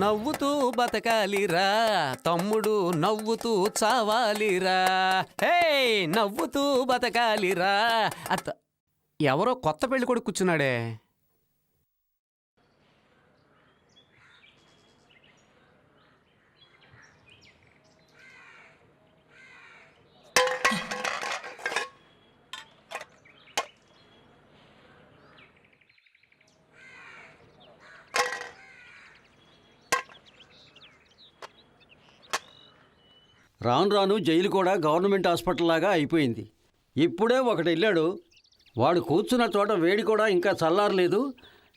నవ్వుతూ బతకాలిరా తమ్ముడు, నవ్వుతూ చావాలిరా. హే, నవ్వుతూ బతకాలిరా. ఎవరో కొత్త పెళ్లి కొడుకు కూర్చున్నాడే. రాను రాను జైలు కూడా గవర్నమెంట్ హాస్పిటల్ లాగా అయిపోయింది. ఇప్పుడే ఒకటి వెళ్ళాడు, వాడు కూర్చున్న చోట వేడి కూడా ఇంకా చల్లారలేదు.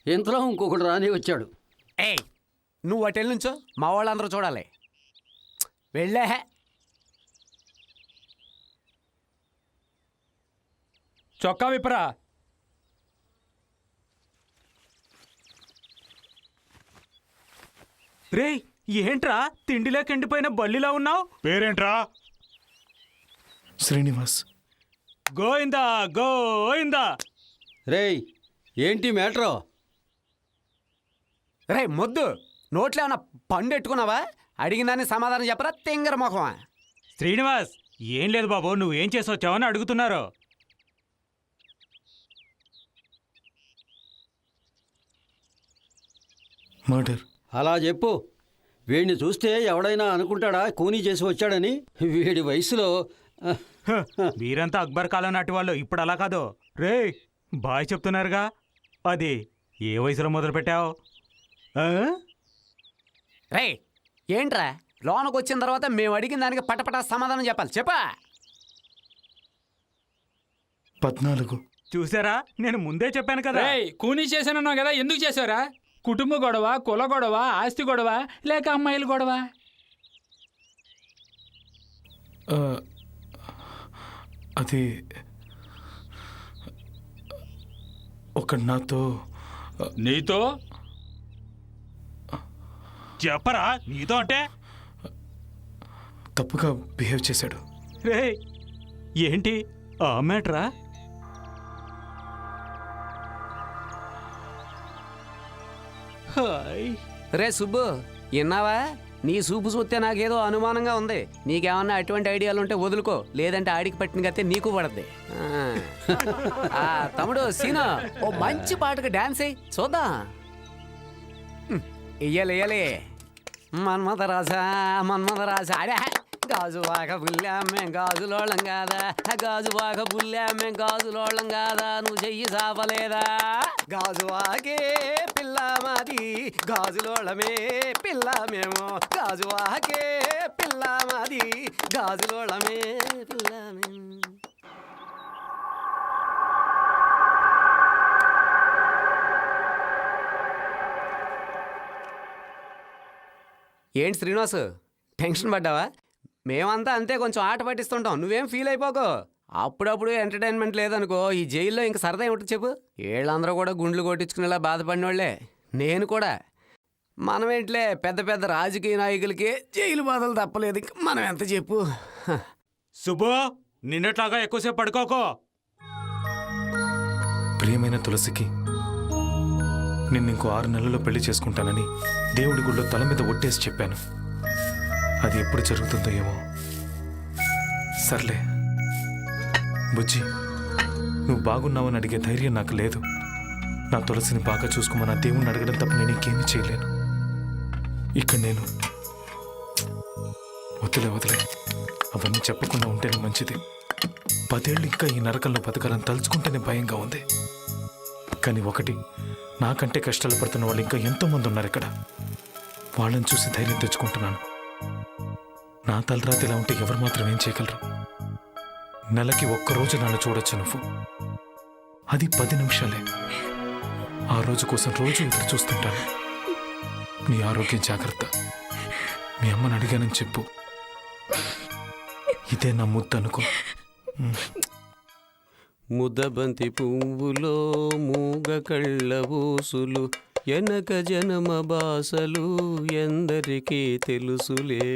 ఇంతలో ఇంకొకటి రాని వచ్చాడు. ఏయ్, నువ్వు అటెళ్ళి నుంచో, మా వాళ్ళందరూ చూడాలి. వెళ్ళే. చొక్కా విప్పరా. రే, ఏంట్రా తిండిలోకి ఎండిపోయిన బల్లిలా ఉన్నావు? పేరేంట్రా? శ్రీనివాస్. గోయిందా గోయిందా. రేయ్, ఏంటి మ్యాటరో? రే మొద్దు, నోట్లో ఏమన్నా పండు ఎట్టుకున్నావా? అడిగిందని సమాధానం చెప్పరా, తింగర మొఖమా? శ్రీనివాస్, ఏం లేదు బాబు, నువ్వేం చేసి వచ్చావని అడుగుతున్నారు. మర్డర్. అలా చెప్పు. వీడిని చూస్తే ఎవడైనా అనుకుంటాడా కూనీ చేసి వచ్చాడని? వీడి వయసులో మీరంతా అక్బర్ కాలం నాటి వాళ్ళు, ఇప్పుడు అలా కాదు. రే, బాయ్ చెప్తున్నారుగా, అది ఏ వయసులో మొదలు పెట్టావు? రే, ఏంట్రా లోనకు వచ్చిన తర్వాత మేము అడిగిన దానికి పటపటా సమాధానం చెప్పాలి. చెప్పా. 14. చూసారా, నేను ముందే చెప్పాను కదా. కూనీ చేశానన్నావు కదా, ఎందుకు చేశారా? కుటుంబ గొడవ, కుల గొడవ, ఆస్తి గొడవ, లేక అమ్మాయిల గొడవ? అది ఒక నాతో. నీతో చెప్పరా, నీతో అంటే? తప్పుగా బిహేవ్ చేశాడు. రే, ఏంటి ఆ మ్యాటరా? రే సుబ్బు, విన్నావా? నీ సూపు చూస్తే నాకేదో అనుమానంగా ఉంది. నీకేమన్నా అటువంటి ఐడియాలు ఉంటే వదులుకో, లేదంటే ఆడికి పట్టిన గతే నీకు పడద్ది. తమ్ముడు సీను, ఓ మంచి పాటకు డాన్స్ అయ్యి చూద్దాం. ఇయ్యాలి మన్మథరాజా మన్మథరాజా. అడే గాజు వాక బుల్లామే గాజులోళం కాదా, గాజు వాక బుల్లామే గాజులోళం కాదా, నువ్వు చెయ్యి సాపలేదా? గాజు వాకే పిల్ల మాది, గాజులోళమే పిల్ల మేము. గాజు వాకే పిల్ల మాది, గాజులోళమే పిల్ల మేము. ఏంటి శ్రీనివాసు, టెన్షన్ పడ్డావా? మేమంతా అంతే, కొంచెం ఆట పట్టిస్తుంటాం, నువ్వేం ఫీల్ అయిపోకో. అప్పుడప్పుడు ఎంటర్టైన్మెంట్ లేదనుకో, ఈ జైల్లో ఇంక సరదా ఏమిటో చెప్పు. వీళ్ళందరూ కూడా గుండ్లు కొట్టించుకునేలా బాధపడిన వాళ్ళే, నేను కూడా. మనమేంట్లే, పెద్ద పెద్ద రాజకీయ నాయకులకి జైలు బాధలు తప్పలేదు, ఇంక మనం ఎంత చెప్పు. సుబ్బు, నిన్నట్లాగా ఎక్కువసేపు పడుకోకో. ప్రియమైన తులసికి నిన్ను ఇంకో 6 నెలల్లో పెళ్లి చేసుకుంటానని దేవుడి గుళ్ళో తల మీద ఒట్టేసి చెప్పాను. అది ఎప్పుడు జరుగుతుందో ఏమో. సర్లే బుజ్జి, నువ్వు బాగున్నావని అడిగే ధైర్యం నాకు లేదు. నా తులసిని బాగా చూసుకోమని ఆ దేవుణ్ణి అడగడం తప్ప నేను ఇంకేమీ చేయలేను. ఇక్కడ నేను వదిలే అవన్నీ చెప్పకుండా ఉంటేనే మంచిది. 10 ఏళ్ళు ఇంకా ఈ నరకంలో బతకాలని తలుచుకుంటేనే భయంగా ఉంది. కానీ ఒకటి, నాకంటే కష్టాలు పడుతున్న వాళ్ళు ఇంకా ఎంతోమంది ఉన్నారు ఇక్కడ. వాళ్ళని చూసి ధైర్యం తెచ్చుకుంటున్నాను. నా తలరాత ఇలా ఉంటే ఎవరు మాత్రం ఏం చేయగలరు? నెలకి 1 రోజు నన్ను చూడొచ్చు నువ్వు, అది 10 నిమిషాలే. ఆ రోజు కోసం రోజు ఎదురు చూస్తుంటాను. నీ ఆరోగ్యం జాగ్రత్త. మీ అమ్మని అడిగానని చెప్పు. ఇదే నా ముద్దు అనుకో. ముద్దబంతి పువ్వులో మూగ కళ్ళ ఊసులు, ఎనక జనమ బాసలు ఎందరికీ తెలుసులే.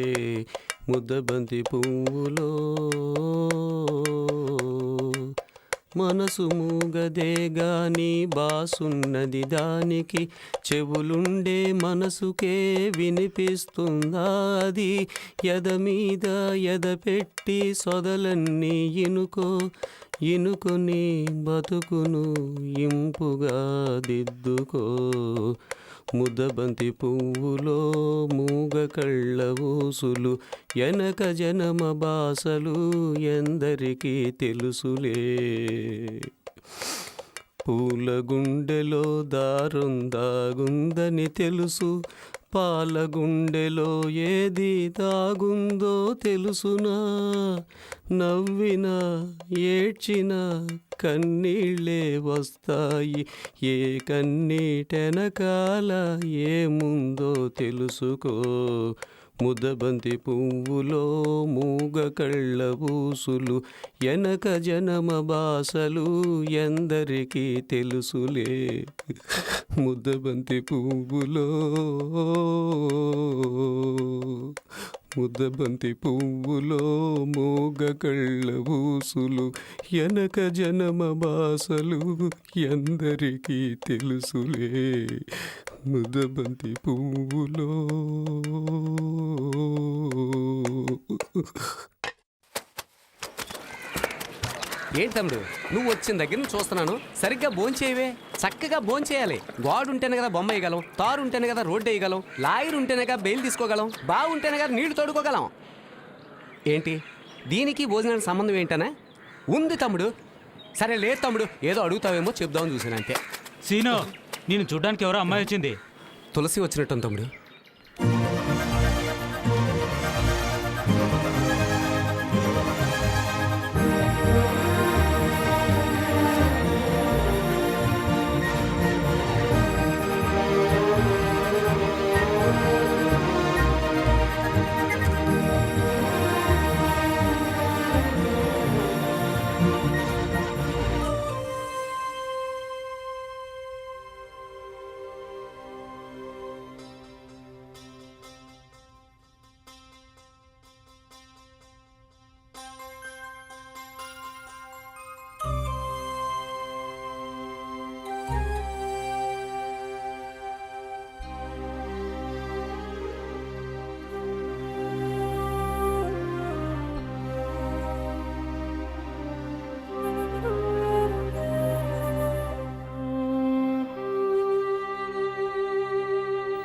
ముద్దబంతి పువ్వులో మనసు మూగదే గాని బాసున్నది దానికి, చెవులుండే మనసుకే వినిపిస్తుందా అది? ఎద మీద ఎద పెట్టి సొదలన్నీ ఇనుకొని బతుకును ఇంపుగా దిద్దుకో. ముద్దబంతి పువ్వులో మూగ కళ్ళ ఊసులు, ఎనక జనమ బాసలు ఎందరికీ తెలుసులే. పూల గుండెలో దారం దాగుందని తెలుసు, పాల గుండెలో ఏది దాగుందో తెలుసునా? నవ్వినా ఏడ్చినా కన్నీళ్ళే వస్తాయి, ఏ కన్నీటెనకాల ఏముందో తెలుసుకో. ముద్దబంతి పువ్వులో మూగ కళ్ళ ఊసులు, ఎనక జనమ బాసలు ఎందరికీ తెలుసులే. ముద్దబంతి పువ్వులో ముద్దబంతి పువ్వులో మూగ కళ్ళ ఊసులు, ఎనక జనమ బాసలు ఎందరికీ తెలుసులే. ముద్దబంతి పువ్వులో. ఏంటి తమ్ముడు, నువ్వు వచ్చిన దగ్గర నుంచి చూస్తున్నాను, సరిగ్గా భోంచేయవే. చక్కగా భోంచేయాలి. గోడ ఉంటేనే కదా బొమ్మ వేయగలం, తారు ఉంటేనే కదా రోడ్డు వేయగలం, లాయర్ ఉంటేనే కదా బెయిల్ తీసుకోగలం, బాగుంటేనే కదా నీళ్లు తోడుకోగలం. ఏంటి దీనికి భోజనానికి సంబంధం ఏంటనే ఉంది తమ్ముడు? సరే లేదు తమ్ముడు, ఏదో అడుగుతావేమో చెప్దామని చూసాను అంతే. సీను, నేను చూడ్డానికి ఎవరో అమ్మాయి వచ్చింది. తులసి వచ్చినట్టు తమ్ముడు.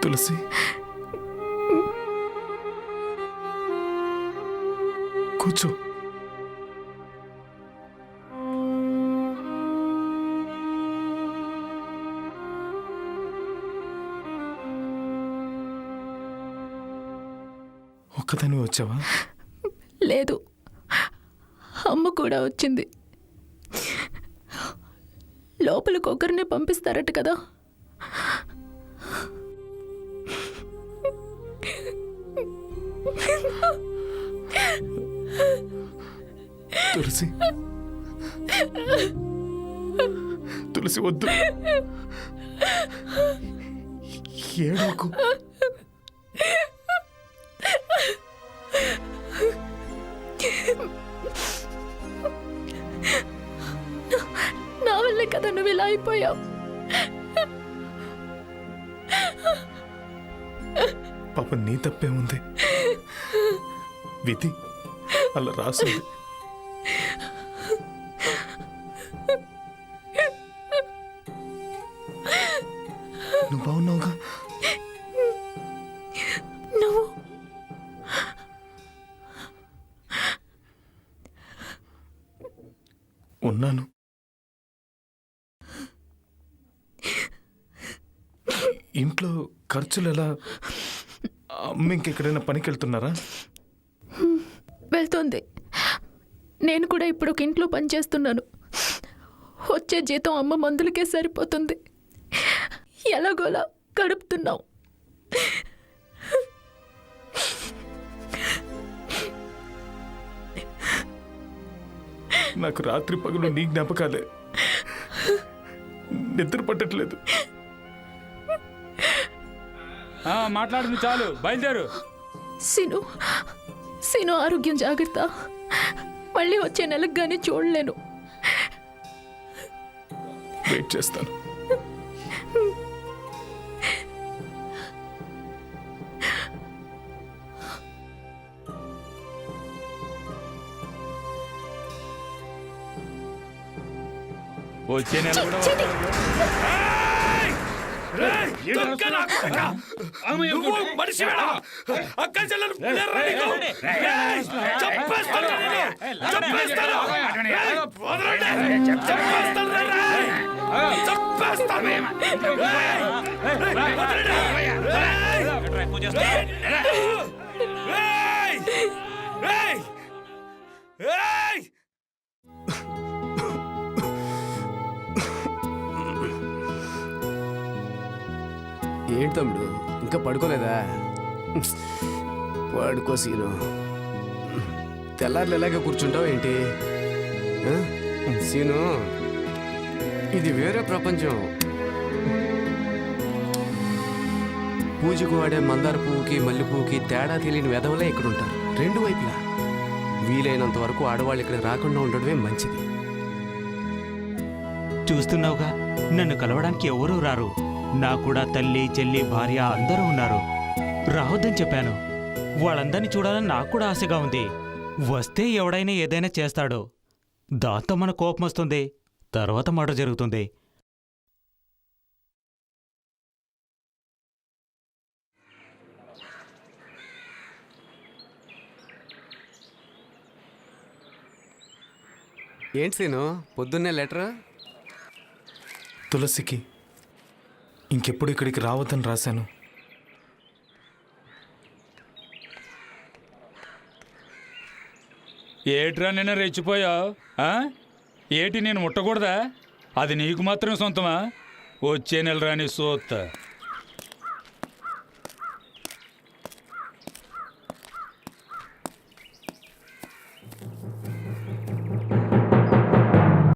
తులసి, కూర్చో. ఒక్కదానివే వచ్చావా? లేదు, అమ్మ కూడా వచ్చింది. లోపలికి ఒకరినే పంపిస్తారట కదా. తులసి, తులసి వద్దు, ఏడవకు. నా వల్లే కదా నువ్వు ఇలా అయిపోయావు. పాప నీ తప్పే ఉంది, విధి అలా రాసింది. నువ్వు బాగున్నావుగా? నువ్వు ఉన్నాను. ఇంట్లో ఖర్చులు ఎలా? అమ్మ ఇంకెక్కడైనా పనికి వెళ్తున్నారా? వెళ్తుంది. నేను కూడా ఇప్పుడు ఒక ఇంట్లో పనిచేస్తున్నాను. వచ్చే జీతం అమ్మ మందులకే సరిపోతుంది. ఎలాగోలా గడుపుతున్నాం. నాకు రాత్రి పగలు నీ జ్ఞాపకాలే, నిద్ర పట్టట్లేదు. మాట్లాడింది చాలు, బయలుదేరు. సీను ఆరోగ్యం జాగ్రత్త. మళ్ళీ వచ్చే నెలకు కానీ చూడలేను. వెయిట్ చేస్తాను. వచ్చే నెల కూడా ఏంటి తమ్ముడు ఇంకా పడుకోలేదా? పడుకో సీను. తెల్లారులు ఇలాగే కూర్చుంటావు ఏంటి? ఆ? సీను, ఇది వేరే ప్రపంచం. పూజకు వాడే మందార పువ్వుకి మల్లె పువ్వుకి తేడా తెలియని వెధవలే ఇక్కడ ఉంటారు, రెండు వైపులా. వీలైనంత వరకు ఆడవాళ్ళు ఇక్కడ రాకుండా ఉండడమే మంచిది. చూస్తున్నావుగా, నన్ను కలవడానికి ఎవరూ రారు. నా కూడా తల్లి, చెల్లి, భార్య అందరూ ఉన్నారు. రావద్దని చెప్పాను. వాళ్ళందరినీ చూడాలని నాకు కూడా ఆశగా ఉంది. వస్తే ఎవడైనా ఏదైనా చేస్తాడు. దాంతో మన కోపం వస్తుంది, తర్వాత మర్డర్ జరుగుతుంది. ఏంటి సీను పొద్దున్నే లెటర్? తులసికి ఇంకెప్పుడు ఇక్కడికి రావద్దని రాశాను. ఏట్రా నిన్న రెచ్చిపోయావు? ఏటి నేను ముట్టకూడదా? అది నీకు మాత్రం సొంతమా? వచ్చే నెల రాని సోత్త.